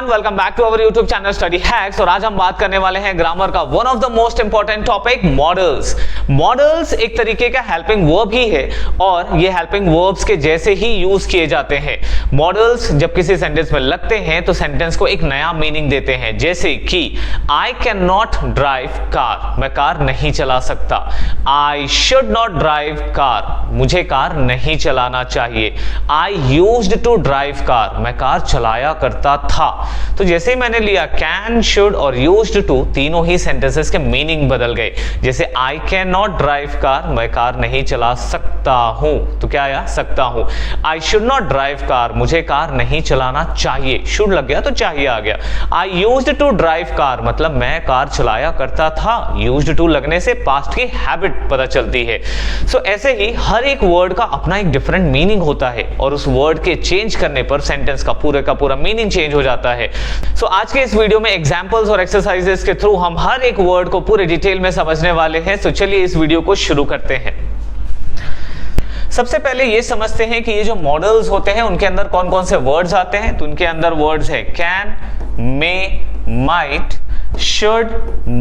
Everyone, welcome back to our YouTube channel study hacks. और आज हम बात करने वाले हैं ग्रामर का one of the most important topic models. Models एक तरीके का हेल्पिंग वर्ब ही है और ये हेल्पिंग वर्ब्स के जैसे ही यूज किए जाते हैं। मॉडल्स जब किसी सेंटेंस में लगते हैं तो सेंटेंस को एक नया मीनिंग देते हैं, जैसे कि I can not drive car, मैं कार नहीं चला सकता। I should not drive car, मुझे कार नहीं चलाना चाहिए। I used to drive car, मैं कार चलाया करता था। तो जैसे ही मैंने लिया कैन, शुड और यूज्ड टू, तीनों ही सेंटेंसेस के मीनिंग बदल गए। जैसे I can not drive car, मैं कार नहीं चला सकता हूं, तो क्या आया? सकता हूं। I should not drive car, मुझे कार नहीं चलाना चाहिए। शुड लग गया तो चाहिए आ गया। I used to drive car, मतलब मैं कार चलाया करता था। यूज्ड टू लगने से पास्ट की हैबिट पता चलती है। सो ऐसे ही हर एक वर्ड का अपना एक डिफरेंट मीनिंग होता है और उस वर्ड के चेंज करने पर सेंटेंस का पूरा मीनिंग चेंज हो जाता है। सो आज के इस वीडियो में एग्जांपल्स और एक्सरसाइजेस के थ्रू हम हर एक वर्ड को पूरे डिटेल में समझने वाले हैं। सो चलिए इस वीडियो को शुरू करते हैं। सबसे पहले ये समझते हैं कि ये जो मॉडल्स होते हैं उनके अंदर कौन कौन से वर्ड्स आते हैं। तो उनके अंदर वर्ड्स है can, may, might, should,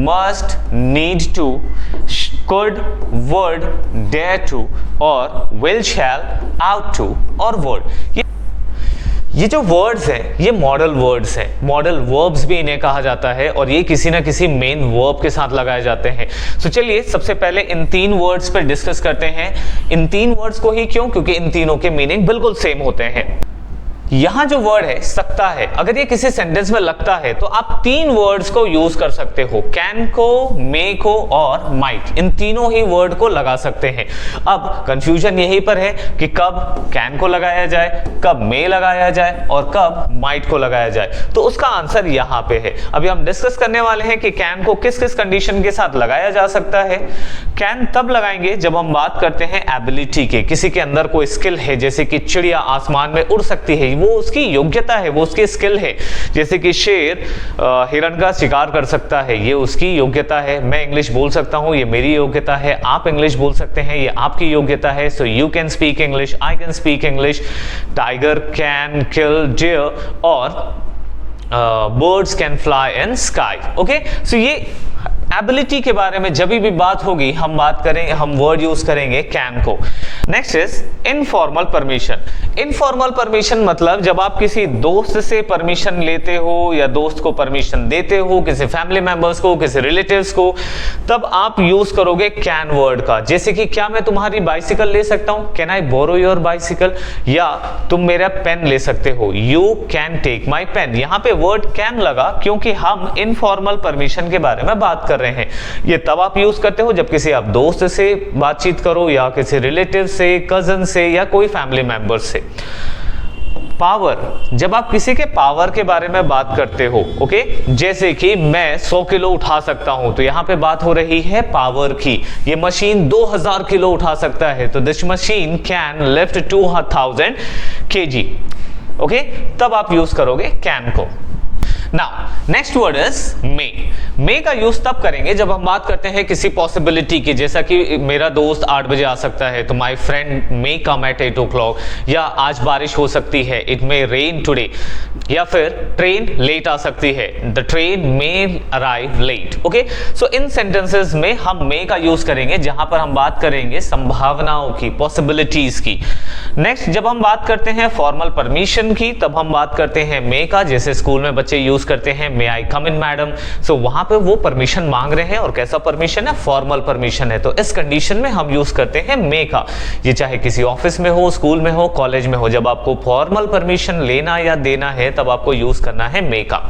must, need to, could, would, dare to और will, shall, ought to और would। ये जो वर्ड्स हैं ये मॉडल वर्ड्स हैं। मॉडल वर्ब्स भी इन्हें कहा जाता है और ये किसी ना किसी मेन वर्ब के साथ लगाए जाते हैं। तो चलिए सबसे पहले इन तीन वर्ड्स पर डिस्कस करते हैं। इन तीन वर्ड्स को ही क्यों? क्योंकि इन तीनों के मीनिंग बिल्कुल सेम होते हैं। यहां जो वर्ड है सकता है, अगर ये किसी सेंटेंस में लगता है तो आप तीन वर्ड्स को यूज कर सकते हो, कैन को, मे को और माइट। इन तीनों ही वर्ड को लगा सकते हैं। अब कंफ्यूजन यहीं पर है कि कब कैन को लगाया जाए, कब मे लगाया जाए और कब माइट को लगाया जाए। तो उसका आंसर यहां पे है। अभी हम डिस्कस करने वाले हैं कि कैन को किस किस कंडीशन के साथ लगाया जा सकता है। कैन तब लगाएंगे जब हम बात करते हैं एबिलिटी के, किसी के अंदर कोई स्किल है, जैसे कि चिड़िया आसमान में उड़ सकती है, वो उसकी योग्यता है, वो उसकी स्किल है। जैसे कि शेर हिरण का शिकार कर सकता है, ये उसकी योग्यता है। मैं इंग्लिश बोल सकता हूं, ये मेरी योग्यता है। आप इंग्लिश बोल सकते हैं, ये आपकी योग्यता है। So you can speak English, I can speak English. Tiger can kill deer और birds can fly in sky। Okay, so ये एबिलिटी के बारे में जब भी बात होगी हम बात करेंगे, हम वर्ड यूज करेंगे कैन को। Next is informal permission. Informal permission मतलब जब आप किसी दोस्त से परमिशन लेते हो या दोस्त को परमिशन देते हो, किसी फैमिली मेंबर्स को, किसी रिलेटिव्स को, तब आप यूज करोगे कैन वर्ड का। जैसे कि क्या मैं तुम्हारी बाइसिकल ले सकता हूं, can I borrow your bicycle, या तुम मेरा पेन ले सकते हो, you can take my pen. यहां पे वर्ड कैन लगा क्योंकि हम इनफॉर्मल परमिशन के बारे में बात कर रहे हैं। ये तब आप यूज करते हो जब किसी आप दोस्त से बातचीत करो या किसी रिलेटिव से, कजन से या कोई फैमिली मेंबर से। पावर, जब आप किसी के पावर के बारे में बात करते हो, ओके, जैसे कि मैं 100 किलो उठा सकता हूं, तो यहां पे बात हो रही है पावर की। ये मशीन 2000 किलो उठा सकता है, तो this machine can lift 2000 kg। Okay, तब आप यूज करोगे कैन को। नाउ नेक्स्ट वर्ड इज मे। मे का यूज तब करेंगे जब हम बात करते हैं किसी पॉसिबिलिटी की, जैसा कि मेरा दोस्त 8 बजे आ सकता है, तो my friend may come eight 8 o'clock, या आज बारिश हो सकती है, इट मे रेन टुडे, या फिर ट्रेन लेट आ सकती है, the train may arrive late. Okay, so in sentences में हम मे का यूज करेंगे जहां पर हम बात करेंगे संभावनाओं की, पॉसिबिलिटीज की। नेक्स्ट, जब हम बात करते हैं फॉर्मल परमिशन की, तब हम बात करते हैं मे का। जैसे स्कूल में बच्चे यूज करते हैं मे आई कम इन मैडम, सो वहां पे वो परमिशन मांग रहे हैं और कैसा परमिशन है? फॉर्मल परमिशन है। तो इस कंडीशन में हम यूज करते हैं मे का। ये चाहे किसी ऑफिस में हो, स्कूल में हो, कॉलेज में हो, जब आपको फॉर्मल परमिशन लेना या देना है तब आपको यूज करना है मे का।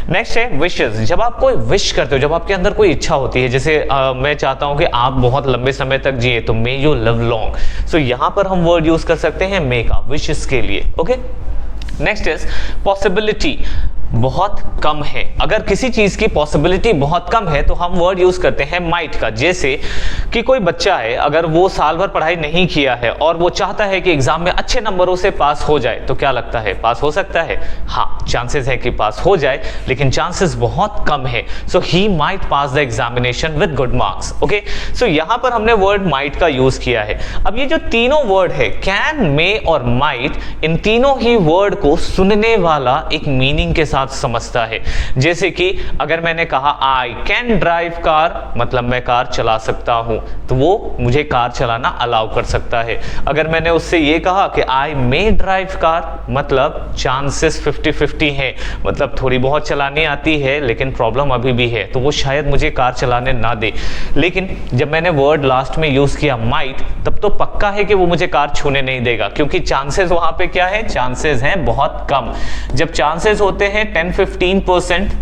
नेक्स्ट है विशेस। जब आप कोई विश करते हो, जब आपके अंदर कोई इच्छा होती है, जैसे मैं चाहता हूं कि आप बहुत लंबे समय तक जिए, तो मे यू लिव लॉन्ग। सो यहां पर हम वर्ड यूज कर सकते हैं मे का विशेस के लिए। Okay, next is possibility. बहुत कम है, अगर किसी चीज की पॉसिबिलिटी बहुत कम है तो हम वर्ड यूज करते हैं माइट का। जैसे कि कोई बच्चा है, अगर वो साल भर पढ़ाई नहीं किया है और वो चाहता है कि एग्जाम में अच्छे नंबरों से पास हो जाए, तो क्या लगता है? पास हो सकता है? हाँ, चांसेस है कि पास हो जाए, लेकिन चांसेस बहुत कम है। So he might pass the examination with good marks. Okay, so यहां पर हमने वर्ड माइट का यूज किया है। अब ये जो तीनों वर्ड है कैन, मे और माइट, इन तीनों ही वर्ड को सुनने वाला एक मीनिंग के साथ साथ समझता है। जैसे कि अगर मैंने कहा आई कैन ड्राइव कार, मतलब मैं कार चला सकता हूं, तो वो मुझे कार चलाना अलाउ कर सकता है। अगर मैंने उससे ये कहा कि आई मे ड्राइव कार, मतलब चांसेस 50-50 है, मतलब थोड़ी बहुत चलानी आती है लेकिन प्रॉब्लम अभी भी है, तो वो शायद मुझे कार चलाने ना दे। लेकिन जब मैंने वर्ड लास्ट में यूज किया माइट, तब तो पक्का है कि वो मुझे कार छूने नहीं देगा, क्योंकि चांसेस वहां पे क्या है, चांसेस हैं बहुत कम। जब चांसेस होते हैं 10-15%,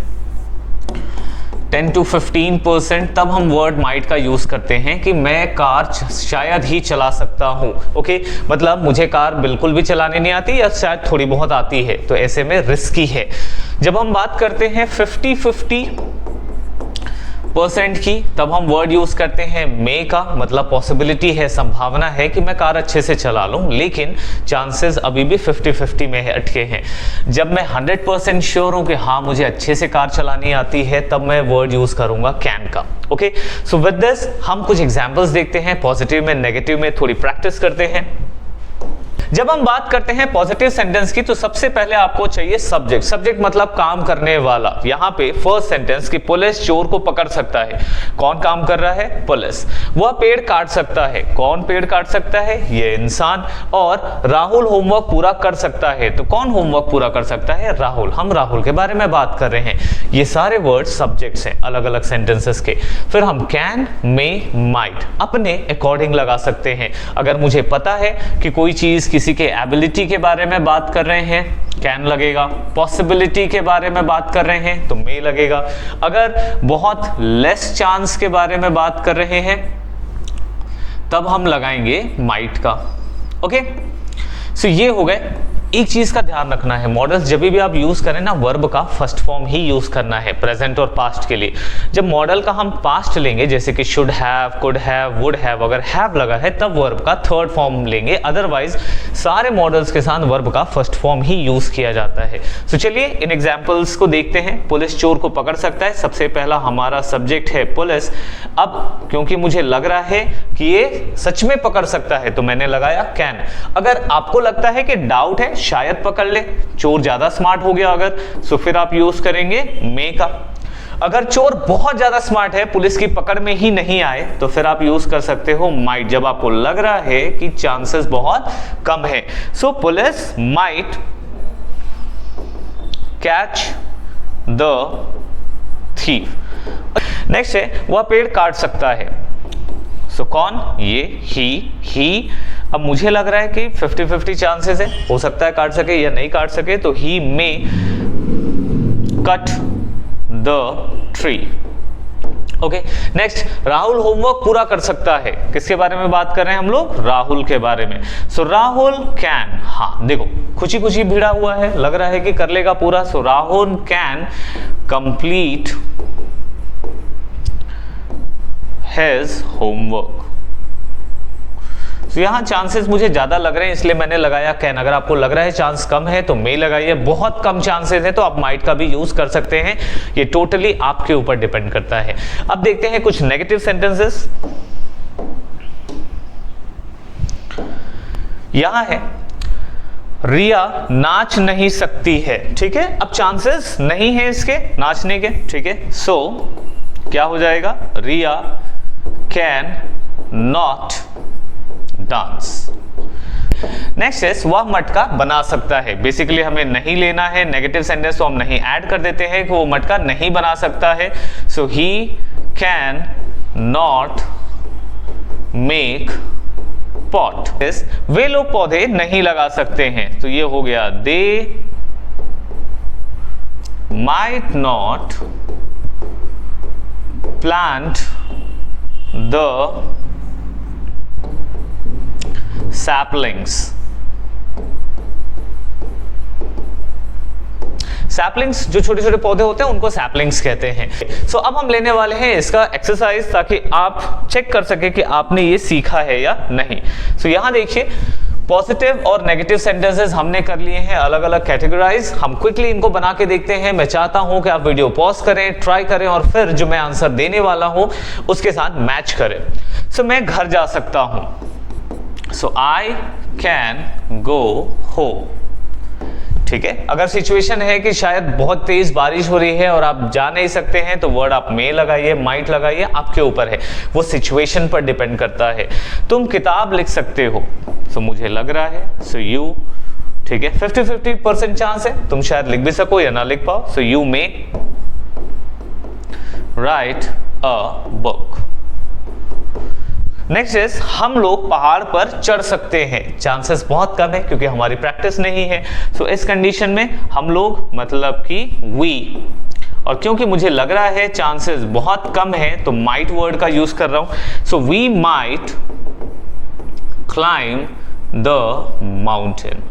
10 to 15%, तब हम वर्ड माइट का यूज करते हैं कि मैं कार शायद ही चला सकता हूं। ओके, मतलब मुझे कार बिल्कुल भी चलाने नहीं आती या शायद थोड़ी बहुत आती है, तो ऐसे में रिस्की है। जब हम बात करते हैं 50-50% की, तब हम वर्ड यूज करते हैं मे का, मतलब पॉसिबिलिटी है, संभावना है कि मैं कार अच्छे से चला लूं, लेकिन चांसेस अभी भी 50-50 में है, अटके हैं। जब मैं 100% श्योर हूं कि हाँ मुझे अच्छे से कार चलानी आती है, तब मैं वर्ड यूज करूंगा कैन का। ओके, सो विद दिस हम कुछ एग्जांपल्स देखते हैं, पॉजिटिव में, नेगेटिव में थोड़ी प्रैक्टिस करते हैं। जब हम बात करते हैं पॉजिटिव सेंटेंस की, तो सबसे पहले आपको चाहिए सब्जेक्ट। सब्जेक्ट मतलब काम करने वाला। यहाँ पे फर्स्ट सेंटेंस की पुलिस चोर को पकड़ सकता है। कौन काम कर रहा है? पुलिस। वह पेड़ काट सकता है। कौन पेड़ काट सकता है? ये इंसान। और राहुल होमवर्क पूरा कर सकता है, तो कौन होमवर्क पूरा कर सकता है? राहुल। हम राहुल के बारे में बात कर रहे हैं। ये सारे वर्ड सब्जेक्ट्स हैं अलग अलग सेंटेंसेस के। फिर हम कैन, मे, माइट अपने अकॉर्डिंग लगा सकते हैं। अगर मुझे पता है कि कोई चीज किसी के एबिलिटी के बारे में बात कर रहे हैं, कैन लगेगा। पॉसिबिलिटी के बारे में बात कर रहे हैं तो मे लगेगा। अगर बहुत लेस चांस के बारे में बात कर रहे हैं, तब हम लगाएंगे माइट का। ओके, सो ये हो गए। एक चीज का ध्यान रखना है, मॉडल्स जब भी आप यूज करें ना, वर्ब का फर्स्ट फॉर्म ही यूज करना है प्रेजेंट और पास्ट के लिए। जब मॉडल का हम पास्ट लेंगे, जैसे कि should have, could have, would have, अगर हैव लगा है तब वर्ब का थर्ड फॉर्म लेंगे। अदरवाइज सारे मॉडल्स के साथ वर्ब का फर्स्ट फॉर्म ही यूज किया जाता है। सो चलिए इन एग्जांपल्स को देखते हैं। पुलिस चोर को पकड़ सकता है। सबसे पहला हमारा सब्जेक्ट है पुलिस। अब क्योंकि मुझे लग रहा है कि ये सच में पकड़ सकता है, तो मैंने लगाया कैन। अगर आपको लगता है कि डाउट है, शायद पकड़ ले, चोर ज्यादा स्मार्ट हो गया अगर, तो फिर आप यूज करेंगे मे का। अगर चोर बहुत ज्यादा स्मार्ट है, पुलिस की पकड़ में ही नहीं आए, तो फिर आप यूज कर सकते हो माइट, जब आपको लग रहा है कि चांसेस बहुत कम है। So police might catch the thief. Next है वह पेड़ काट सकता है। सो कौन? ये ही। अब मुझे लग रहा है कि 50-50 चांसेस है, हो सकता है काट सके या नहीं काट सके, तो he may cut the tree. Okay, next Rahul homework पूरा कर सकता है। किसके बारे में बात कर रहे हैं हम लोग? राहुल के बारे में। सो राहुल कैन, हाँ देखो खुशी खुशी भिड़ा हुआ है, लग रहा है कि कर लेगा पूरा। So Rahul can complete his homework. तो यहां चांसेस मुझे ज्यादा लग रहे हैं, इसलिए मैंने लगाया कैन। अगर आपको लग रहा है चांस कम है तो मे लगाइए। बहुत कम चांसेस है तो आप माइट का भी यूज कर सकते हैं। ये टोटली आपके ऊपर डिपेंड करता है। अब देखते हैं कुछ नेगेटिव सेंटेंसेस। यहां है रिया नाच नहीं सकती है। ठीक है, अब चांसेस नहीं है इसके नाचने के। ठीक है, सो क्या हो जाएगा? रिया कैन नॉट डांस। नेक्स्ट है वह मटका बना सकता है। बेसिकली हमें नहीं लेना है नेगेटिव सेंटेंस, तो हम नहीं ऐड कर देते हैं कि वो मटका नहीं बना सकता है। So he can not make pot. वे लोग पौधे नहीं लगा सकते हैं, तो ये हो गया they might not plant the saplings। Saplings जो छोटे छोटे पौधे होते हैं उनको सैपलिंग्स कहते हैं। सो अब हम लेने वाले हैं इसका एक्सरसाइज, ताकि आप चेक कर सके कि आपने ये सीखा है या नहीं। सो यहां देखिए पॉजिटिव और नेगेटिव सेंटेंसेस हमने कर लिए हैं अलग अलग कैटेगराइज। हम क्विकली इनको बना के देखते हैं। मैं चाहता हूं कि आप वीडियो पॉज करें, ट्राई करें और फिर जो मैं आंसर देने वाला हूं उसके साथ मैच करें। सो मैं घर जा सकता हूं। So I can go home. ठीक है। अगर सिचुएशन है कि शायद बहुत तेज बारिश हो रही है और आप जा नहीं सकते हैं तो वर्ड आप मे लगाइए, माइट लगाइए, आपके ऊपर है, वो सिचुएशन पर डिपेंड करता है। तुम किताब लिख सकते हो, सो मुझे लग रहा है, सो यू, ठीक है। 50-50% चांस है, तुम शायद लिख भी सको या ना लिख पाओ, so you may right a book. Next is हम लोग पहाड़ पर चढ़ सकते हैं, चांसेस बहुत कम है क्योंकि हमारी प्रैक्टिस नहीं है। सो इस कंडीशन में हम लोग मतलब कि वी, और क्योंकि मुझे लग रहा है चांसेस बहुत कम है तो माइट वर्ड का यूज कर रहा हूं। So we might climb the mountain.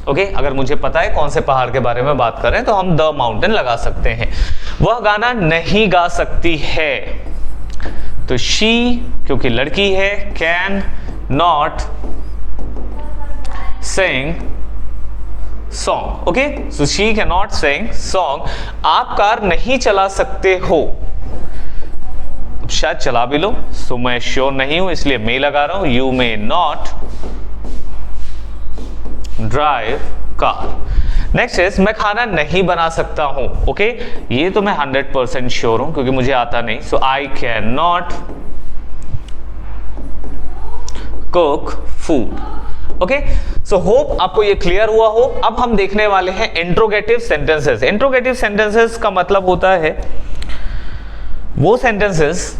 Okay, अगर मुझे पता है कौन से पहाड़ के बारे में बात कर रहे हैं तो हम द माउंटेन लगा सकते हैं। वह गाना नहीं गा सकती है, तो शी क्योंकि लड़की है, can not sing song. Okay, so she can not sing song. आप कार नहीं चला सकते हो, शायद चला भी लो, सो मैं श्योर नहीं हूं इसलिए मे लगा रहा हूं। You may not drive car. Next is मैं खाना नहीं बना सकता हूं। ओके, ये तो मैं 100% श्योर हूं क्योंकि मुझे आता नहीं, so I can not cook food. Okay, so hope आपको ये क्लियर हुआ हो। अब हम देखने वाले हैं इंट्रोगेटिव सेंटेंसेस। इंट्रोगेटिव सेंटेंसेस का मतलब होता है वो सेंटेंसेस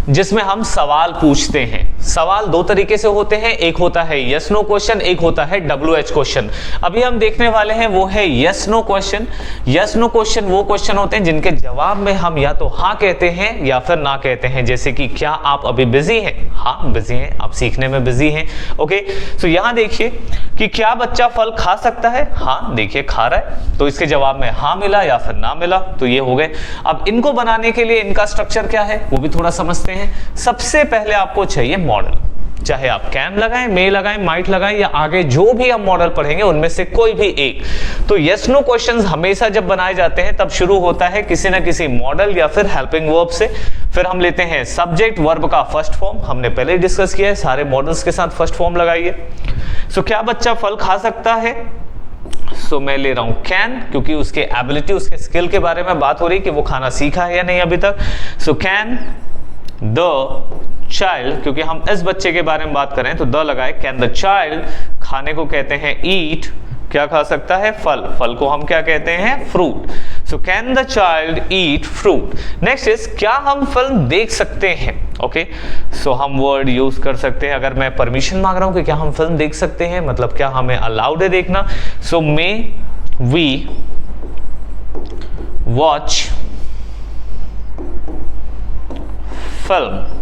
जिसमें हम सवाल पूछते हैं। सवाल दो तरीके से होते हैं, एक होता है यस नो क्वेश्चन, एक होता है WH क्वेश्चन। अभी हम देखने वाले हैं वो है yes no question. Yes no question वो क्वेश्चन होते हैं जिनके जवाब में हम या तो हाँ कहते हैं या फिर ना कहते हैं, जैसे कि क्या आप अभी बिजी हैं? हाँ बिजी हैं, आप सीखने में बिजी हैं। ओके, सो यहां देखिए कि क्या बच्चा फल खा सकता है? हाँ, देखिए खा रहा है, तो इसके जवाब में हाँ मिला या फिर ना मिला, तो ये हो गए। अब इनको बनाने के लिए इनका स्ट्रक्चर क्या है वो भी थोड़ा समझते हैं। सबसे पहले आपको चाहिए मॉडल, चाहे आप कैन लगाएं, मे लगाएं, माइट लगाएं या आगे जो भी हम मॉडल पढ़ेंगे उनमें से कोई भी एक। तो यस नो क्वेश्चंस हमेशा जब बनाए जाते हैं तब शुरू होता है किसी ना किसी मॉडल या फिर हेल्पिंग वर्ब से। फिर हम लेते हैं सब्जेक्ट वर्ब का फर्स्ट फॉर्म, हमने पहले ही डिस्कस किया है, सारे मॉडल्स के साथ फर्स्ट फॉर्म लगाइए। सो क्या बच्चा फल खा सकता है? सो मैं ले रहा हूं कैन, क्योंकि उसके एबिलिटी, उसके स्किल के बारे में बात हो रही कि वो खाना सीखा है या नहीं अभी तक। सो कैन द चाइल्ड, क्योंकि हम इस बच्चे के बारे में बात करें तो द लगाए। कैन द चाइल्ड, खाने को कहते हैं ईट, क्या खा सकता है? फल, फल को हम क्या कहते हैं? Fruit. So can the child eat fruit. Next is क्या हम फिल्म देख सकते हैं? ओके, सो हम वर्ड यूज कर सकते हैं, अगर मैं परमिशन मांग रहा हूं कि क्या हम फिल्म देख सकते हैं, मतलब क्या हमें अलाउड है देखना। So may we watch film.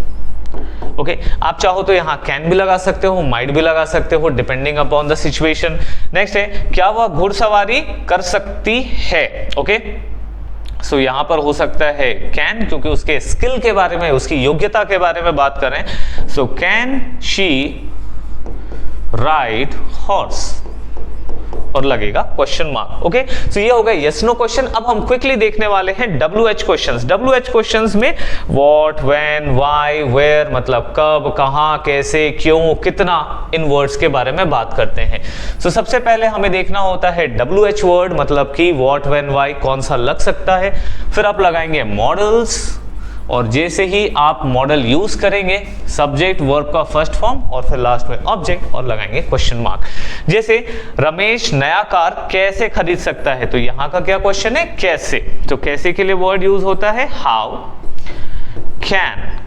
Okay, आप चाहो तो यहां कैन भी लगा सकते हो, माइट भी लगा सकते हो, depending upon the situation. Next है क्या वह घुड़सवारी कर सकती है? ओके, सो यहां पर हो सकता है कैन, क्योंकि उसके स्किल के बारे में, उसकी योग्यता के बारे में बात करें। So can she ride horse, और लगेगा क्वेश्चन मार्क। ओके, सो ये हो गया यस नो क्वेश्चन। अब हम क्विकली देखने वाले हैं WH क्वेश्चंस। WH क्वेश्चंस में व्हाट, व्हेन, व्हाई, वेयर, मतलब कब, कहां, कैसे, क्यों, कितना, इन वर्ड्स के बारे में बात करते हैं। सो सबसे पहले हमें देखना होता है WH वर्ड, मतलब कि व्हाट, व्हेन, व्हाई कौन सा लग सकता है। फिर आप लगाएंगे मॉडल्स, और जैसे ही आप मॉडल यूज करेंगे सब्जेक्ट वर्ब का फर्स्ट फॉर्म और फिर लास्ट में ऑब्जेक्ट और लगाएंगे क्वेश्चन मार्क। जैसे रमेश नया कार कैसे खरीद सकता है, तो यहां का क्या क्वेश्चन है? कैसे। तो कैसे के लिए वर्ड यूज होता है how can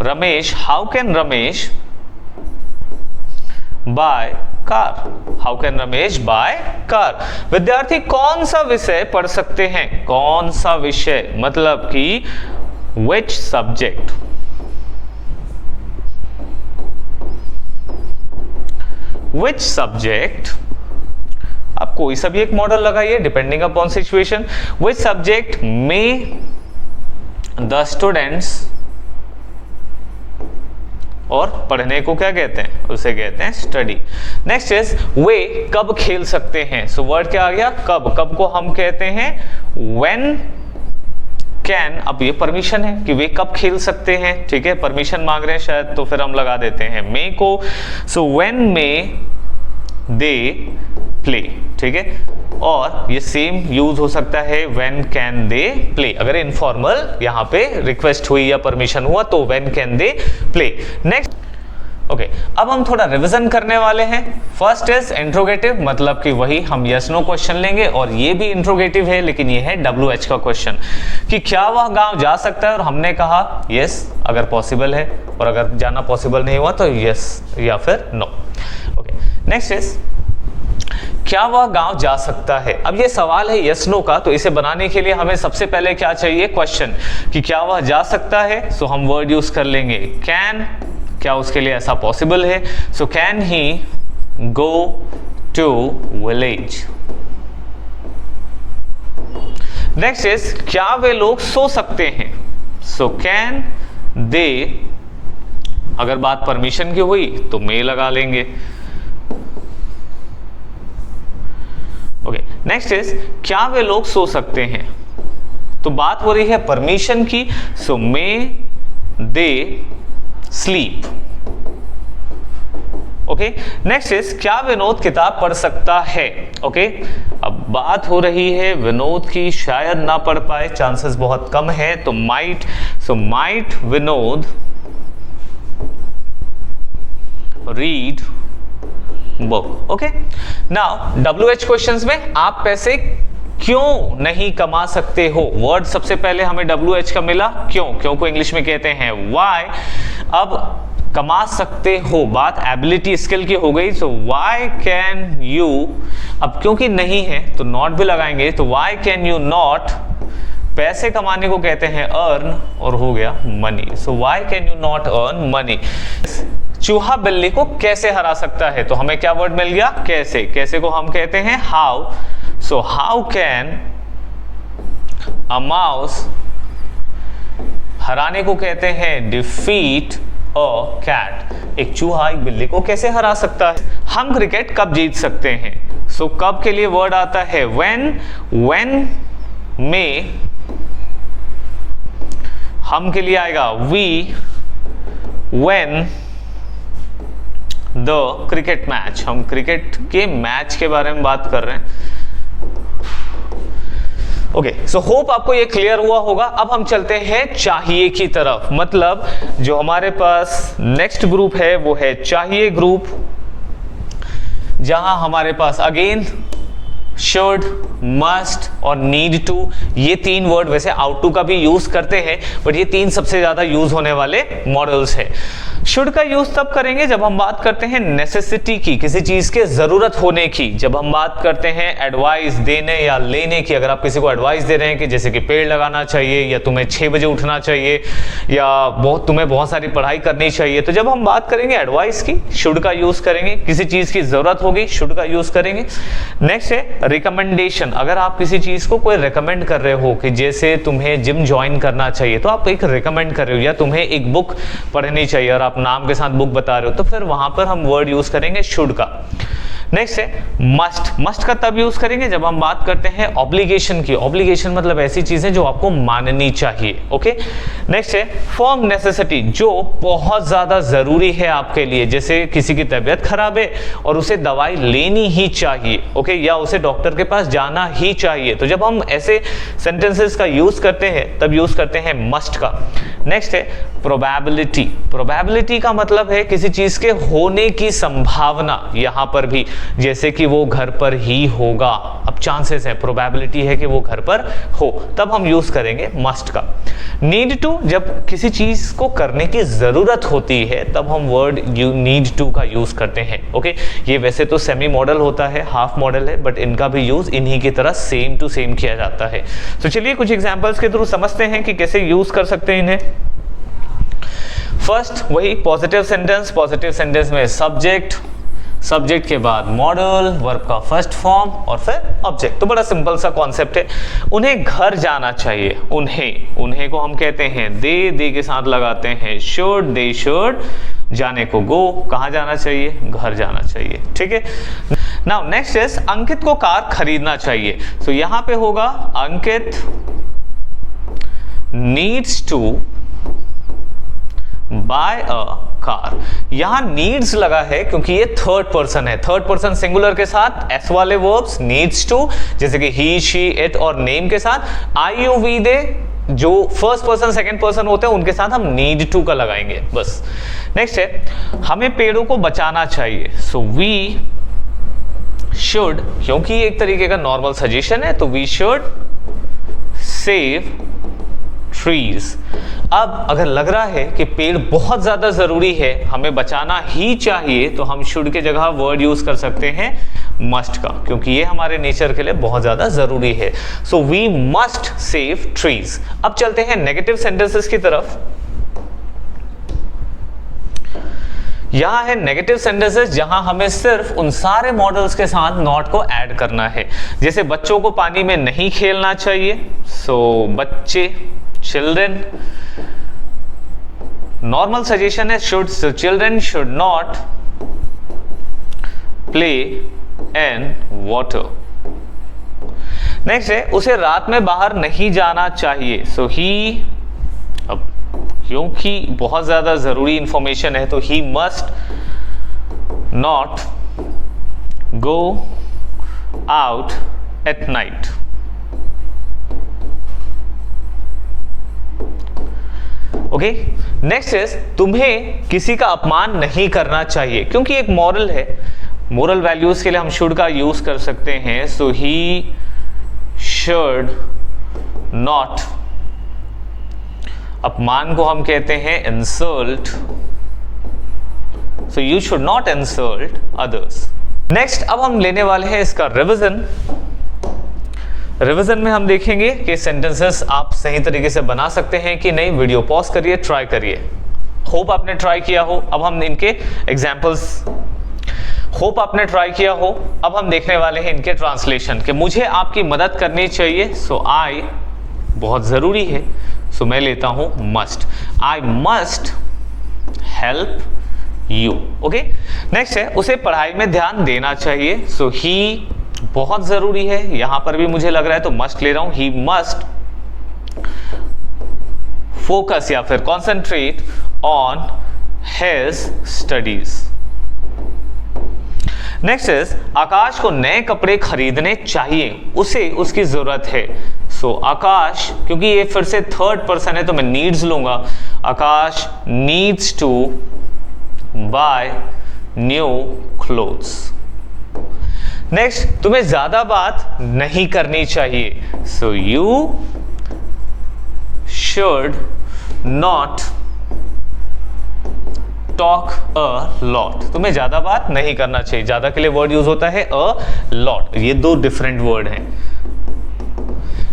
Ramesh, how can Ramesh by car, how can Ramesh by car. विद्यार्थी कौन सा विषय पढ़ सकते हैं? कौन सा विषय, मतलब कि which सब्जेक्ट। which सब्जेक्ट, आप कोई सा भी एक मॉडल लगाइए depending upon situation. which subject में द स्टूडेंट्स, और पढ़ने को क्या कहते हैं? उसे कहते हैं स्टडी। नेक्स्ट इज वे कब खेल सकते हैं। सो वर्ड क्या आ गया? कब। कब को हम कहते हैं व्हेन कैन, अब ये परमिशन है कि वे कब खेल सकते हैं, ठीक है, परमिशन मांग रहे हैं शायद, तो फिर हम लगा देते हैं मे को। So when may they play, ठीक है, और ये सेम यूज हो सकता है व्हेन कैन दे प्ले। अगर इनफॉर्मल यहाँ पे रिक्वेस्ट हुई या परमिशन हुआ तो when can they play. Next, okay, अब हम थोड़ा रिवीजन करने वाले हैं। फर्स्ट इज इंट्रोगेटिव, मतलब कि वही हम यस नो क्वेश्चन लेंगे, और ये भी इंट्रोगेटिव है लेकिन ये है WH का क्वेश्चन कि क्या वह गांव जा सकता है, और हमने कहा यस अगर पॉसिबल है, और अगर जाना पॉसिबल नहीं हुआ तो यस या फिर नो। ओके, नेक्स्ट इज क्या वह गांव जा सकता है। अब ये सवाल है यस नो का, तो इसे बनाने के लिए हमें सबसे पहले क्या चाहिए, क्वेश्चन कि क्या वह जा सकता है। सो हम वर्ड यूज कर लेंगे कैन, क्या उसके लिए ऐसा पॉसिबल है। So can he go to village. Next is क्या वे लोग सो सकते हैं। सो कैन दे, अगर बात परमिशन की हुई तो मे लगा लेंगे। ओके, नेक्स्ट इज क्या वे लोग सो सकते हैं, तो बात हो रही है परमिशन की। So may they sleep. Okay, next is क्या विनोद किताब पढ़ सकता है। ओके, अब बात हो रही है विनोद की, शायद ना पढ़ पाए, चांसेस बहुत कम है, तो might. So might Vinod read book. Okay, now WH questions में आप पैसे क्यों नहीं कमा सकते हो। वर्ड सबसे पहले हमें WH का मिला, क्यों को इंग्लिश में कहते हैं व्हाई। अब कमा सकते हो, बात एबिलिटी स्किल की हो गई। सो व्हाई कैन यू, अब क्योंकि नहीं है तो नॉट भी लगाएंगे, तो व्हाई कैन यू नॉट, पैसे कमाने को कहते हैं अर्न, और हो गया money. So why can you not earn money. चूहा बिल्ली को कैसे हरा सकता है, तो हमें क्या वर्ड मिल गया, कैसे। कैसे को हम कहते हैं how. So how can a mouse, हराने को कहते हैं डिफीट अ कैट। एक चूहा एक बिल्ली को कैसे हरा सकता है। हम क्रिकेट कब जीत सकते हैं। सो कब के लिए वर्ड आता है व्हेन में, हम के लिए आएगा we, when the cricket match, हम क्रिकेट के मैच के बारे में बात कर रहे हैं। ओके, सो होप आपको ये क्लियर हुआ होगा। अब हम चलते हैं चाहिए की तरफ, मतलब जो हमारे पास नेक्स्ट ग्रुप है वो है चाहिए ग्रुप, जहां हमारे पास अगेन शुड, मस्ट और नीड टू, ये तीन वर्ड, वैसे आउट टू का भी यूज करते हैं बट ये तीन सबसे ज्यादा यूज होने वाले मॉडल्स है। शुड का यूज तब करेंगे जब हम बात करते हैं नेसेसिटी की, किसी चीज के जरूरत होने की। जब हम बात करते हैं एडवाइस देने या लेने की, अगर आप किसी को एडवाइस दे रहे हैं कि जैसे कि पेड़ लगाना चाहिए, या तुम्हें 6 बजे उठना चाहिए, या तुम्हें बहुत सारी पढ़ाई करनी चाहिए, तो जब हम बात करेंगे एडवाइस की, शुड का यूज करेंगे। किसी चीज की जरूरत होगी, शुड का यूज करेंगे। नेक्स्ट है रिकमेंडेशन, अगर आप किसी चीज को कोई रिकमेंड कर रहे हो कि जैसे तुम्हें जिम ज्वाइन करना चाहिए, तो आप एक रिकमेंड कर रहे हो, या तुम्हें एक बुक पढ़नी चाहिए और आप नाम के साथ बुक बता रहे हो, तो फिर वहां पर हम वर्ड यूज करेंगे शुड का। नेक्स्ट है मस्ट। मस्ट का तब यूज करेंगे जब हम बात करते हैं ऑब्लिगेशन की। ऑब्लिगेशन मतलब ऐसी चीजें जो आपको माननी चाहिए। ओके, नेक्स्ट है फर्म नेसेसिटी, जो बहुत ज्यादा जरूरी है आपके लिए, जैसे किसी की तबीयत खराब है और उसे दवाई लेनी ही चाहिए, ओके, या उसे डॉक्टर के पास जाना ही चाहिए, तो जब हम ऐसे सेंटेंसेस का यूज करते हैं तब यूज करते हैं मस्ट का। नेक्स्ट है प्रोबेबिलिटी। प्रोबेबिलिटी का मतलब है किसी चीज के होने की संभावना, यहां पर भी जैसे कि वो घर पर ही होगा, अब चांसेस है, प्रोबेबिलिटी है कि वो घर पर हो, तब हम यूज करेंगे मस्ट का। नीड टू, जब किसी चीज को करने की जरूरत होती है तब हम वर्ड नीड टू का यूज करते हैं। ओके, ये वैसे तो सेमी मॉडल होता है, हाफ मॉडल है, बट इनका भी यूज इन्हीं की तरह सेम टू सेम किया जाता है। तो चलिए कुछ एग्जांपल्स के थ्रू समझते हैं कि कैसे यूज कर सकते हैं इन्हें। फर्स्ट वही पॉजिटिव सेंटेंस। पॉजिटिव सेंटेंस में सब्जेक्ट, सब्जेक्ट के बाद मॉडल, वर्ब का फर्स्ट फॉर्म और फिर ऑब्जेक्ट। तो बड़ा सिंपल सा कॉन्सेप्ट है। उन्हें घर जाना चाहिए, उन्हें को हम कहते हैं दे के साथ लगाते हैं शुड, दे शुड, जाने को गो, कहाँ जाना चाहिए, घर जाना चाहिए, ठीक है। नाउ नेक्स्ट इज अंकित को कार खरीदना चाहिए। सो यहां पे होगा Ankit needs to buy a car. यहां नीड्स लगा है क्योंकि ये थर्ड पर्सन है, थर्ड पर्सन सिंगुलर के साथ एस वाले वर्ब्स नीड्स टू, जैसे कि ही, शी, इट और नेम के साथ आई यू वी दे जो फर्स्ट पर्सन सेकंड पर्सन होते हैं उनके साथ हम नीड टू का लगाएंगे बस। नेक्स्ट है, हमें पेड़ों को बचाना चाहिए, सो वी शुड, क्योंकि एक तरीके का नॉर्मल सजेशन है, तो वी शुड सेव ट्रीज। अब अगर लग रहा है कि पेड़ बहुत ज्यादा जरूरी है, हमें बचाना ही चाहिए, तो हम शुड के जगह वर्ड यूज कर सकते हैं मस्ट का, क्योंकि ये हमारे नेचर के लिए बहुत ज्यादा जरूरी है। So we must save trees. अब चलते हैं नेगेटिव सेंटेंसेस की तरफ। यहां है नेगेटिव सेंटेंसेस जहां हमें सिर्फ उन सारे मॉडल्स के साथ नॉट को ऐड करना है। जैसे बच्चों को पानी में नहीं खेलना चाहिए, सो बच्चे, चिल्ड्रन। नॉर्मल सजेशन है should, so children should not play in water. Next है, उसे रात में बाहर नहीं जाना चाहिए, सो ही, अब क्योंकि बहुत ज्यादा जरूरी इंफॉर्मेशन है तो he must not go out at night. Okay, next is, तुम्हें किसी का अपमान नहीं करना चाहिए, क्योंकि एक मॉरल है, मोरल वैल्यूज के लिए हम शुड का यूज कर सकते हैं, सो ही शुड नॉट, अपमान को हम कहते हैं insult, so you should not insult others. Next अब हम लेने वाले हैं इसका रिवीजन। रिवीजन में हम देखेंगे कि सेंटेंसेस आप सही तरीके से बना सकते हैं कि नहीं। वीडियो पॉज करिए, ट्राई करिए। होप आपने ट्राई किया हो। अब हम इनके एग्जाम्पल्स, होप आपने ट्राई किया हो। अब हम देखने वाले हैं इनके ट्रांसलेशन कि मुझे आपकी मदद करनी चाहिए, सो आई बहुत जरूरी है, सो मैं लेता हूं must, I must help you. Okay, next है, उसे पढ़ाई में ध्यान देना चाहिए, सो ही बहुत जरूरी है, यहां पर भी मुझे लग रहा है तो मस्ट ले रहा हूं, ही मस्ट फोकस या फिर concentrate on his studies. Next is, Akash को नए कपड़े खरीदने चाहिए, उसे उसकी जरूरत है, सो आकाश, क्योंकि ये फिर से थर्ड पर्सन है तो मैं नीड्स लूंगा, Akash needs to buy new clothes. Next, तुम्हें ज्यादा बात नहीं करनी चाहिए, so you should not talk a lot. तुम्हें ज्यादा बात नहीं करना चाहिए, ज्यादा के लिए वर्ड यूज होता है अ लॉट, ये दो डिफरेंट वर्ड हैं।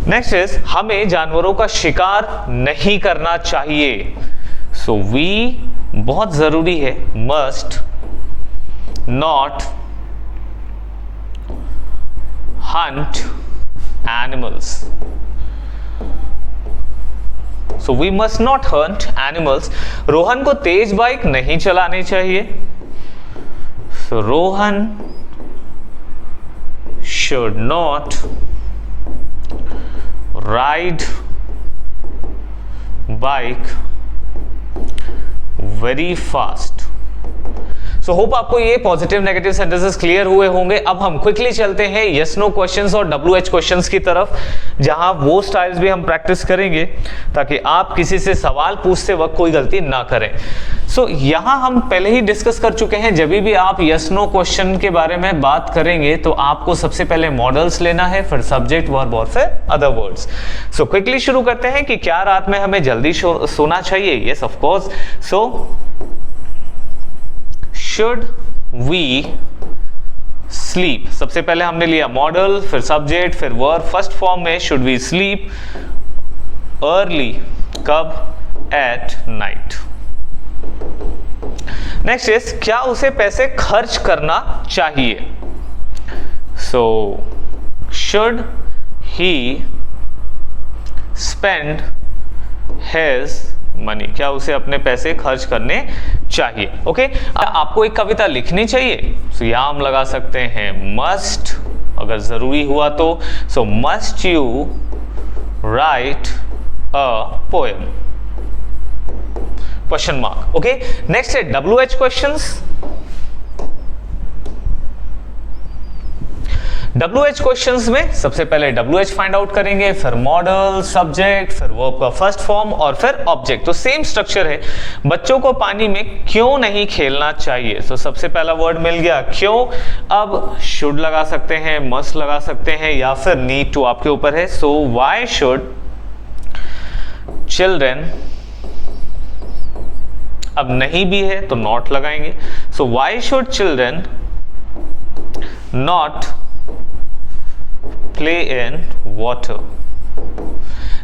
नेक्स्ट इज, हमें जानवरों का शिकार नहीं करना चाहिए, सो वी बहुत जरूरी है, must not hunt animals, so we must not hunt animals। Rohan को तेज बाइक नहीं चलानी चाहिए, so Rohan should not ride bike very fast। So hope आपको ये पॉजिटिव नेगेटिव सेंटेंसेस क्लियर हुए होंगे। अब हम क्विकली चलते हैं यस नो क्वेश्चंस और WH क्वेश्चंस की तरफ, जहां वो स्टाइल्स भी हम प्रैक्टिस करेंगे ताकि आप किसी से सवाल पूछते वक्त कोई गलती ना करें। सो यहां हम पहले ही डिस्कस कर चुके हैं, जब भी आप यस नो क्वेश्चन के बारे में बात करेंगे तो आपको सबसे पहले मॉडल्स लेना है, फिर सब्जेक्ट, वर्ब और फिर अदर वर्ड्स। सो क्विकली शुरू करते हैं कि क्या रात में हमें जल्दी सोना चाहिए? Yes of course. So should we sleep, सबसे पहले हमने लिया मॉडल, फिर सब्जेक्ट, फिर वर्ब। फर्स्ट फॉर्म में should we sleep early, कब? at night। नेक्स्ट इज, क्या उसे पैसे खर्च करना चाहिए? so should he spend his money, क्या उसे अपने पैसे खर्च करने चाहिए? ओके, आपको एक कविता लिखनी चाहिए, तो यहां हम लगा सकते हैं मस्ट, अगर जरूरी हुआ तो, सो must you right a poem, question mark. Okay, next है WH क्वेश्चंस। WH क्वेश्चंस में सबसे पहले WH फाइंड आउट करेंगे, फिर मॉडल, सब्जेक्ट, फिर वर्ब का फर्स्ट फॉर्म और फिर ऑब्जेक्ट। तो सेम स्ट्रक्चर है। बच्चों को पानी में क्यों नहीं खेलना चाहिए, तो सबसे पहला वर्ड मिल गया क्यों। अब शुड लगा सकते हैं, मस्ट लगा सकते हैं या फिर नीड टू, आपके ऊपर है। सो व्हाई शुड चिल्ड्रन, अब नहीं भी है तो नॉट लगाएंगे। So why should children not play in water.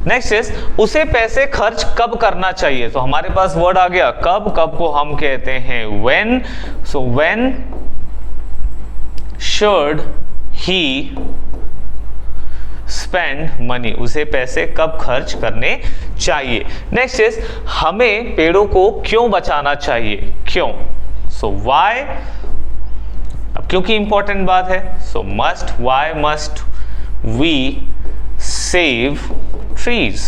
Next is उसे पैसे खर्च कब करना चाहिए, तो हमारे पास वर्ड आ गया कब। कब को हम कहते हैं when. So when should he spend money, उसे पैसे कब खर्च करने चाहिए। नेक्स्ट इज हमें पेड़ों को क्यों बचाना चाहिए, क्यों। सो व्हाई, अब क्योंकि इंपॉर्टेंट बात है। So must, why must we save trees.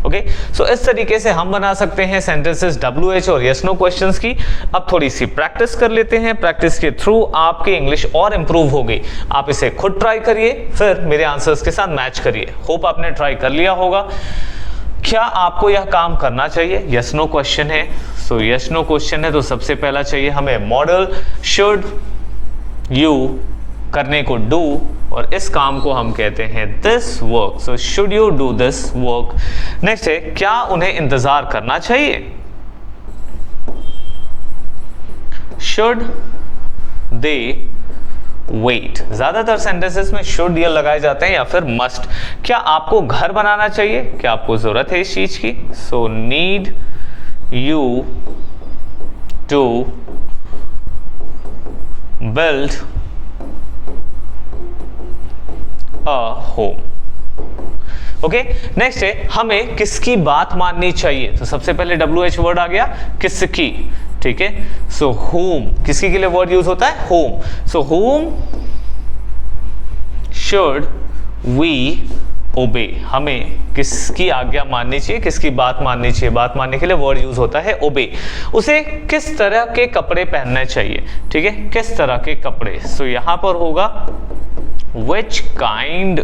Okay, so इस तरीके से हम बना सकते हैं सेंटेंसेस WH और यस नो क्वेश्चंस की। अब थोड़ी सी प्रैक्टिस कर लेते हैं, प्रैक्टिस के थ्रू आपकी इंग्लिश और इंप्रूव होगी। आप इसे खुद ट्राई करिए, फिर मेरे आंसर्स के साथ मैच करिए। होप आपने ट्राई कर लिया होगा। क्या आपको यह काम करना चाहिए, यस नो क्वेश्चन है। सो यस नो क्वेश्चन है तो सबसे पहला चाहिए हमें मॉडल, शुड यू करने को डू, और इस काम को हम कहते हैं this work. So should you do this work. Next है क्या उन्हें इंतजार करना चाहिए, शुड दे वेट। ज्यादातर सेंटेंसेस में शुड ये लगाए जाते हैं या फिर मस्ट। क्या आपको घर बनाना चाहिए, क्या आपको जरूरत है इस चीज की। So need you to build home. Okay, next है हमें किसकी बात माननी चाहिए, तो सबसे पहले WH वर्ड आ गया किसकी, ठीक है। सो होम, किसकी के लिए वर्ड यूज होता है, whom. So whom should we obey, हमें किसकी आज्ञा माननी चाहिए, किसकी बात माननी चाहिए। बात मानने के लिए वर्ड यूज होता है ओबे। उसे किस तरह के कपड़े पहनने चाहिए, ठीक है, किस तरह के कपड़े। सो यहां पर होगा which kind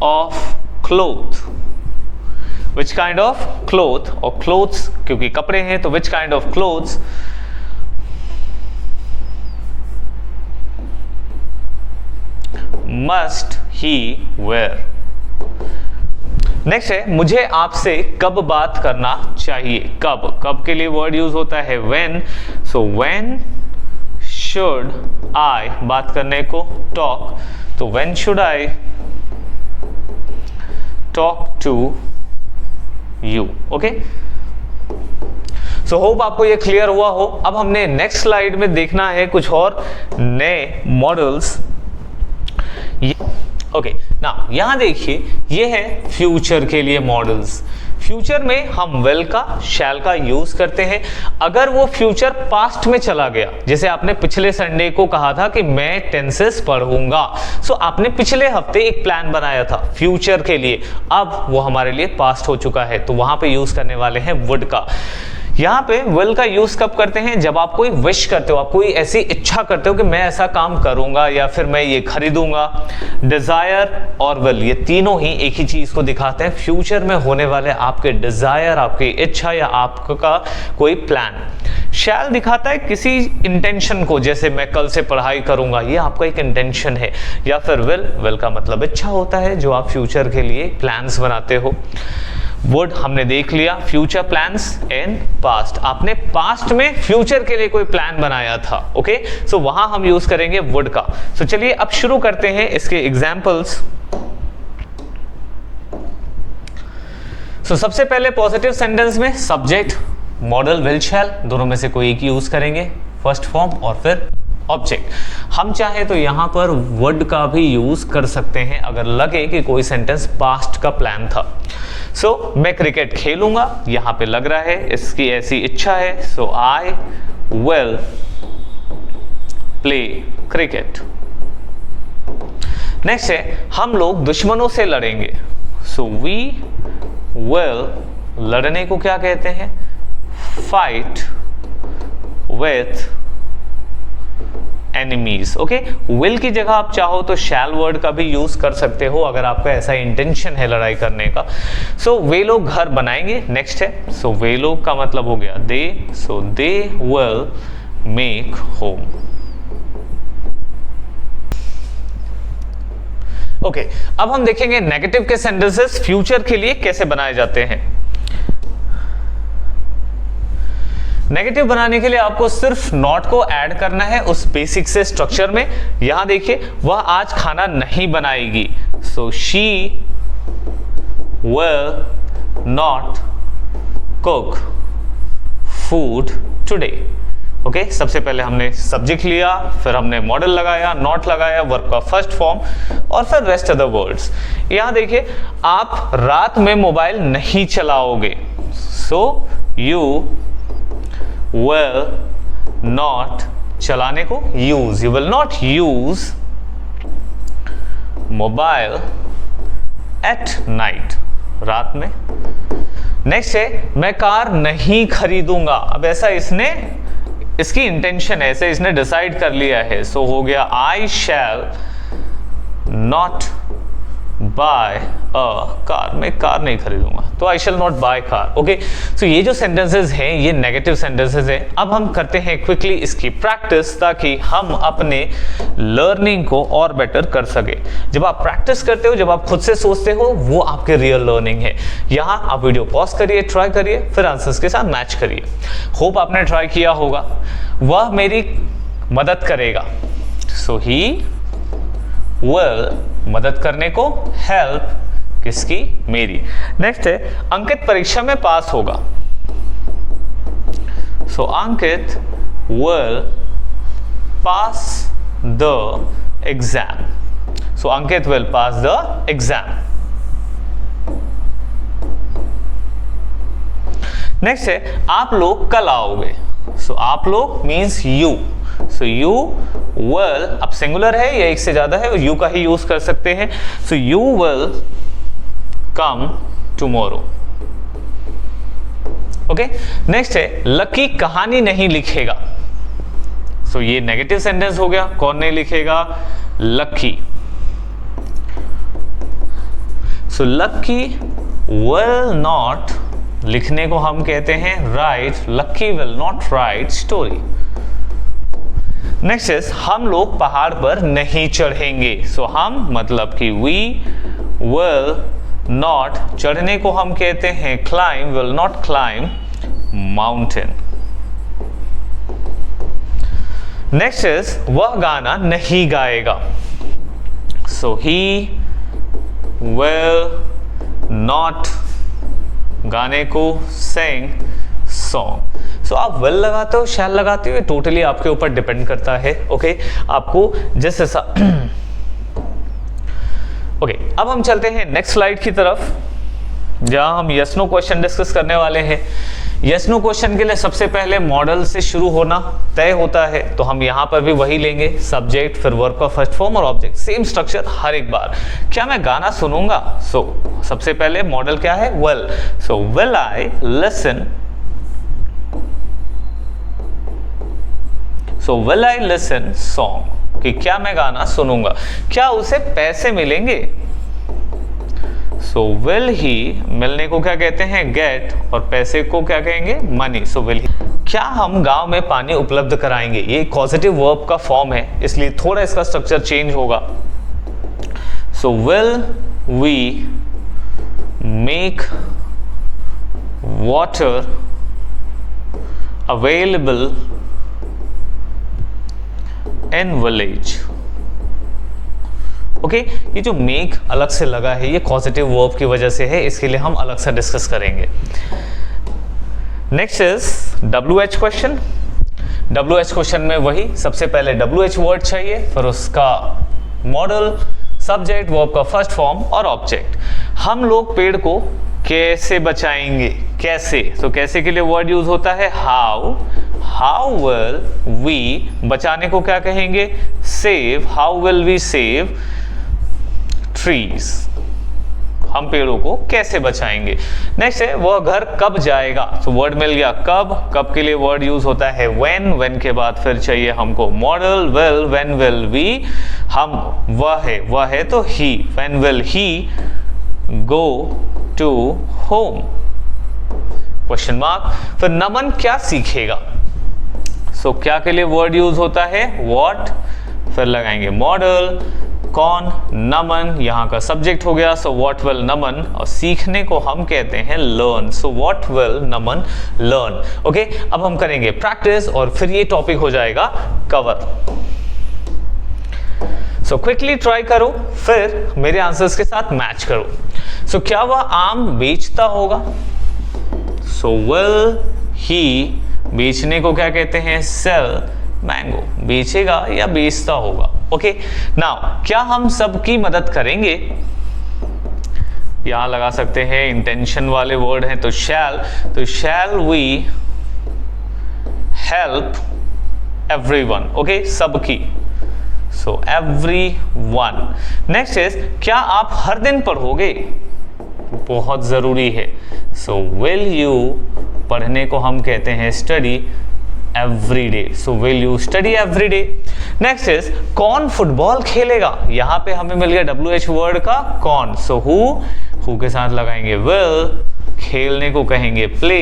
of cloth, which kind of cloth, और clothes क्योंकि कपड़े हैं तो which kind of clothes must he wear। Next है मुझे आपसे कब बात करना चाहिए, कब। कब के लिए वर्ड यूज होता है when। so when should I, बात करने को talk, तो when should I talk to you। Okay, so hope आपको ये क्लियर हुआ हो। अब हमने नेक्स्ट स्लाइड में देखना है कुछ और नए मॉडल्स। ओके, ना यहां देखिए ये है फ्यूचर के लिए मॉडल्स। फ्यूचर में हम विल का, शैल का यूज करते हैं। अगर वो फ्यूचर पास्ट में चला गया, जैसे आपने पिछले संडे को कहा था कि मैं टेंसेस पढ़ूंगा, सो आपने पिछले हफ्ते एक प्लान बनाया था फ्यूचर के लिए, अब वो हमारे लिए पास्ट हो चुका है, तो वहां पे यूज करने वाले हैं वुड का। यहाँ पे विल का यूज कब करते हैं, जब आप कोई विश करते हो, आप कोई ऐसी इच्छा करते हो कि मैं ऐसा काम करूंगा या फिर मैं ये खरीदूंगा। डिजायर और विल ये तीनों ही एक ही चीज को दिखाते हैं, फ्यूचर में होने वाले आपके डिजायर, आपकी इच्छा या आपका कोई प्लान। शैल दिखाता है किसी इंटेंशन को, जैसे मैं कल से पढ़ाई करूंगा, ये आपका एक इंटेंशन है। या फिर विल का मतलब इच्छा होता है जो आप फ्यूचर के लिए प्लान्स बनाते हो। वुड हमने देख लिया, फ्यूचर प्लान्स इन पास्ट, आपने पास्ट में फ्यूचर के लिए कोई प्लान बनाया था। ओके, सो वहां हम यूज करेंगे वुड का। सो चलिए अब शुरू करते हैं इसके एग्जांपल्स। सो सबसे पहले पॉजिटिव सेंटेंस में सब्जेक्ट, मॉडल, विल, शैल दोनों में से कोई एक यूज करेंगे, फर्स्ट फॉर्म और फिर ऑब्जेक्ट। हम चाहे तो यहां पर वुड का भी यूज कर सकते हैं अगर लगे कि कोई सेंटेंस पास्ट का प्लान था। सो मैं क्रिकेट खेलूंगा, यहां पे लग रहा है इसकी ऐसी इच्छा है, so I will play cricket. Next है हम लोग दुश्मनों से लड़ेंगे, सो वी will, लड़ने को क्या कहते हैं? fight with enemies. Okay, will की जगह आप चाहो तो shall वर्ड का भी यूज कर सकते हो अगर आपका ऐसा इंटेंशन है लड़ाई करने का. सो वे लोग घर बनाएंगे. नेक्स्ट है, सो वे लोग का मतलब हो गया दे. सो दे will make home. ओके, अब हम देखेंगे नेगेटिव के सेंटेंसेस फ्यूचर के लिए कैसे बनाए जाते हैं. नेगेटिव बनाने के लिए आपको सिर्फ नॉट को ऐड करना है उस बेसिक से स्ट्रक्चर में. यहां देखिए, वह आज खाना नहीं बनाएगी. So she will not cook food today. Okay, सबसे पहले हमने सब्जेक्ट लिया, फिर हमने मॉडल लगाया, नॉट लगाया, वर्ब का फर्स्ट फॉर्म, और फिर रेस्ट अदर वर्ड्स. यहां देखिए, आप रात में मोबाइल नहीं चलाओगे. सो यू will not, चलाने को use, you will not use mobile at night, रात में. नेक्स्ट है, मैं कार नहीं खरीदूंगा. अब ऐसा इसकी इंटेंशन है, ऐसे इसने डिसाइड कर लिया है. सो हो गया I shall not buy a car, मैं कार नहीं खरीदूंगा, तो I shall not buy car. Okay, so ये जो सेंटेंसेस हैं ये नेगेटिव सेंटेंसेस हैं. अब हम करते हैं क्विकली इसकी प्रैक्टिस ताकि हम अपने लर्निंग को और बेटर कर सके. जब आप प्रैक्टिस करते हो, जब आप खुद से सोचते हो, वो आपके रियल लर्निंग है. यहाँ आप वीडियो पॉज करिए, ट्राई करिए, फिर आंसर्स के साथ मैच करिए. होप आपने ट्राई किया होगा. वह मेरी मदद करेगा. सो ही विल, मदद करने को हेल्प, किसकी? मेरी. नेक्स्ट है, अंकित परीक्षा में पास होगा. So Ankit will pass the exam. So Ankit will pass the exam. Next है, आप लोग कल आओगे. सो आप लोग means you. So you will, अब सिंगुलर है या एक से ज्यादा है, यू का ही यूज कर सकते हैं. सो you will come tomorrow. Okay, next है, लकी कहानी नहीं लिखेगा. सो ये नेगेटिव सेंटेंस हो गया. कौन नहीं लिखेगा? Lucky. So lucky will not, लिखने को हम कहते हैं right. Lucky will not right story. Next is, हम लोग पहाड़ पर नहीं चढ़ेंगे. सो हम मतलब कि वी विल नॉट, चढ़ने को हम कहते हैं climb, will not climb mountain. Next is, वह गाना नहीं गाएगा. सो ही विल नॉट, गाने को सिंग सॉन्ग. सो आप विल लगाते हो, शैल लगाते हो, टोटली आपके ऊपर डिपेंड करता है. ओके, आपको जिस हिसाब. ओके, अब हम चलते हैं नेक्स्ट स्लाइड की तरफ जहां हम यस नो क्वेश्चन डिस्कस करने वाले हैं. यस नो क्वेश्चन के लिए सबसे पहले मॉडल से शुरू होना तय होता है, तो हम यहां पर भी वही लेंगे, सब्जेक्ट, फिर वर्ब का फर्स्ट फॉर्म और ऑब्जेक्ट. सेम स्ट्रक्चर हर एक बार. क्या मैं गाना सुनूंगा? सो सबसे पहले मॉडल क्या है? Will. So will I listen. So will I listen song, कि क्या मैं गाना सुनूंगा. क्या उसे पैसे मिलेंगे? सो विल ही, मिलने को क्या कहते हैं? गेट, और पैसे को क्या कहेंगे? मनी. So will he. क्या हम गांव में पानी उपलब्ध कराएंगे? ये पॉजिटिव वर्ब का फॉर्म है, इसलिए थोड़ा इसका स्ट्रक्चर चेंज होगा. So will we make water available in village. Okay, ये जो मेक अलग से लगा है ये पॉजिटिव वर्ब की वजह से है, इसके लिए हम अलग से डिस्कस करेंगे. Next is WH question. WH question में वही, सबसे पहले WH वर्ड चाहिए, फिर उसका मॉडल, सब्जेक्ट, वर्ब का फर्स्ट फॉर्म और ऑब्जेक्ट. हम लोग पेड़ को कैसे बचाएंगे? कैसे, तो कैसे के लिए वर्ड यूज होता है हाउ. हाउ विल वी, बचाने को क्या कहेंगे? Save. How will we save trees. हम पेड़ों को कैसे बचाएंगे। नेक्स्ट है वह घर कब जाएगा। तो वर्ड मिल गया कब के लिए वर्ड यूज होता है व्हेन के बाद फिर चाहिए हमको modal will, when will we, हम वह है तो he, when will he go to home, question mark. फिर नमन क्या सीखेगा। सो क्या के लिए वर्ड यूज होता है व्हाट, फिर लगाएंगे मॉडल, कौन, नमन, यहाँ का सब्जेक्ट हो गया। सो व्हाट विल नमन, और सीखने को हम कहते हैं learn. So what will Naman learn. Okay, अब हम करेंगे प्रैक्टिस और फिर ये टॉपिक हो जाएगा कवर। सो क्विकली ट्राई करो, फिर मेरे आंसर्स के साथ मैच करो। सो क्या वह आम बेचता होगा। सो विल ही, बेचने को क्या कहते हैं सेल, मैंगो, बेचेगा या बेचता होगा। ओके नाउ क्या हम सबकी मदद करेंगे। यहां लगा सकते हैं इंटेंशन वाले वर्ड हैं तो shall we help everyone. Okay सबकी, सो एवरीवन। नेक्स्ट इज क्या आप हर दिन पढ़ोगे, बहुत जरूरी है। सो विल यू, पढ़ने को हम कहते हैं study every day. So will you study every day. Next is कौन फुटबॉल खेलेगा। यहां पे हमें मिल गया WH वर्ड का कौन। सो हु के साथ लगाएंगे विल, खेलने को कहेंगे प्ले,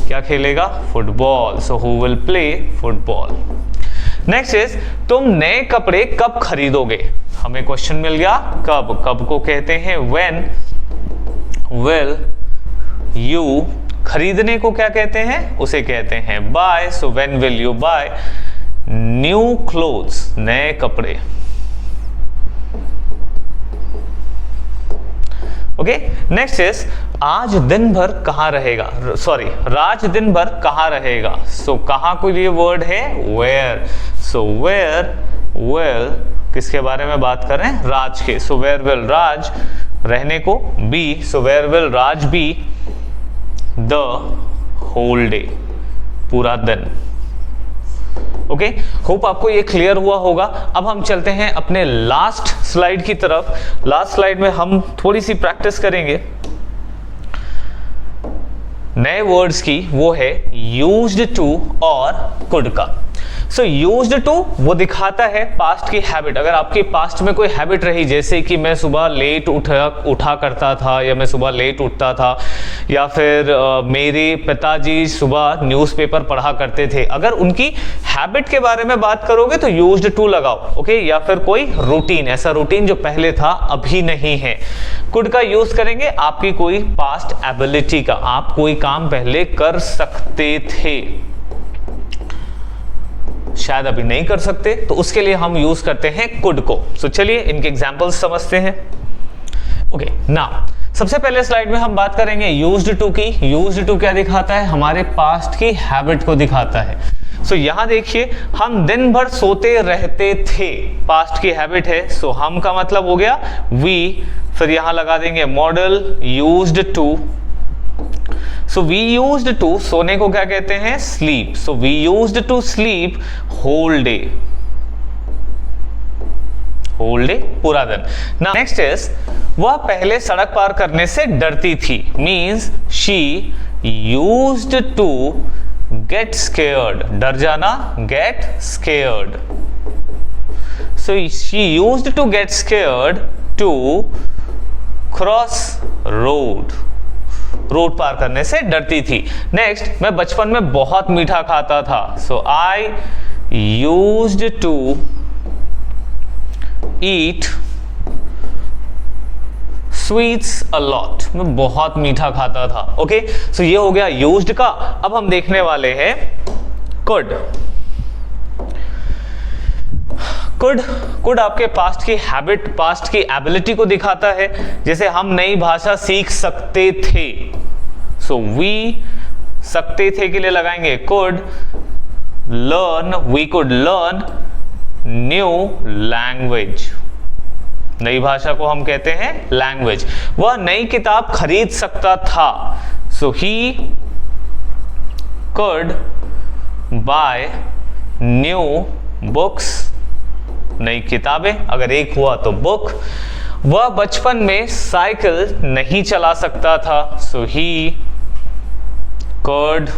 क्या खेलेगा football. So who will play football. Next is तुम नए कपड़े कब खरीदोगे। हमें क्वेश्चन मिल गया कब को कहते हैं व्हेन, विल यू, खरीदने को क्या कहते हैं उसे कहते हैं buy. So when will you buy new clothes, नए कपड़े। ओके नेक्स्ट इज आज दिन भर कहां रहेगा, सॉरी राज दिन भर कहां रहेगा। सो कहां को ये वर्ड है वेयर। सो वेयर विल, किसके बारे में बात कर रहे हैं राज के। सो वेयर विल राज, रहने को be. So where will Raj be the whole day, पूरा दिन। ओके होप आपको ये क्लियर हुआ होगा। अब हम चलते हैं अपने लास्ट स्लाइड की तरफ। लास्ट स्लाइड में हम थोड़ी सी प्रैक्टिस करेंगे नए वर्ड्स की, वो है यूज्ड टू और कुड का। सो यूज्ड टू वो दिखाता है पास्ट की हैबिट। अगर आपकी पास्ट में कोई हैबिट रही, जैसे कि मैं सुबह लेट उठा करता था, या मैं सुबह लेट उठता था, या फिर मेरे पिताजी सुबह न्यूज़पेपर पढ़ा करते थे, अगर उनकी हैबिट के बारे में बात करोगे तो यूज्ड टू लगाओ। ओके या फिर कोई रूटीन, ऐसा रूटीन जो पहले था अभी नहीं है। कुड का यूज करेंगे आपकी कोई पास्ट एबिलिटी का, आप कोई काम पहले कर सकते थे, शायद अभी नहीं कर सकते, तो उसके लिए हम यूज करते हैं कुड को। सो चलिए इनके एग्जांपल्स समझते हैं। ओके नाउ सबसे पहले स्लाइड में हम बात करेंगे यूज्ड टू की। यूज्ड टू क्या दिखाता है, हमारे पास्ट की हैबिट को दिखाता है। सो यहां देखिए हम दिन भर सोते रहते थे, पास्ट की हैबिट है। सो हम का मतलब हो गया वी, फिर यहां लगा देंगे model used to. So we used to, सोने को क्या कहते हैं sleep. So we used to sleep whole day, whole day पूरा दिन। नाउ नेक्स्ट इज वह पहले सड़क पार करने से डरती थी, means she used to get scared, डर जाना get scared. So she used to get scared to cross road, road पार करने से डरती थी। नेक्स्ट मैं बचपन में बहुत मीठा खाता था। So I used to eat sweets a lot, मैं बहुत मीठा खाता था। ओके सो ये हो गया यूज्ड का। अब हम देखने वाले हैं कुड। कुड आपके पास्ट की हैबिट, पास्ट की एबिलिटी को दिखाता है। जैसे हम नई भाषा सीख सकते थे, सो वी सकते थे के लिए लगाएंगे could. Learn, we could learn new language, नई भाषा को हम कहते हैं लैंग्वेज। वह नई किताब खरीद सकता था, so he could buy new books, नई किताबें, अगर एक हुआ तो बुक। वह बचपन में साइकिल नहीं चला सकता था। So he could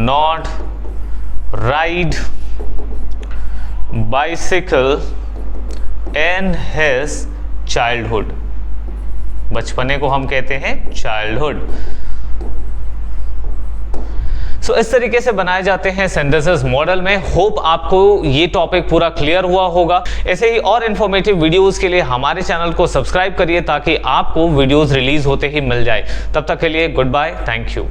not ride bicycle in his childhood। बचपने को हम कहते हैं चाइल्डहुड। सो इस तरीके से बनाए जाते हैं सेंटेंसेस मॉडल में। होप आपको ये टॉपिक पूरा क्लियर हुआ होगा। ऐसे ही और इन्फॉर्मेटिव वीडियोस के लिए हमारे चैनल को सब्सक्राइब करिए ताकि आपको वीडियोस रिलीज होते ही मिल जाए। तब तक के लिए गुड बाय, थैंक यू।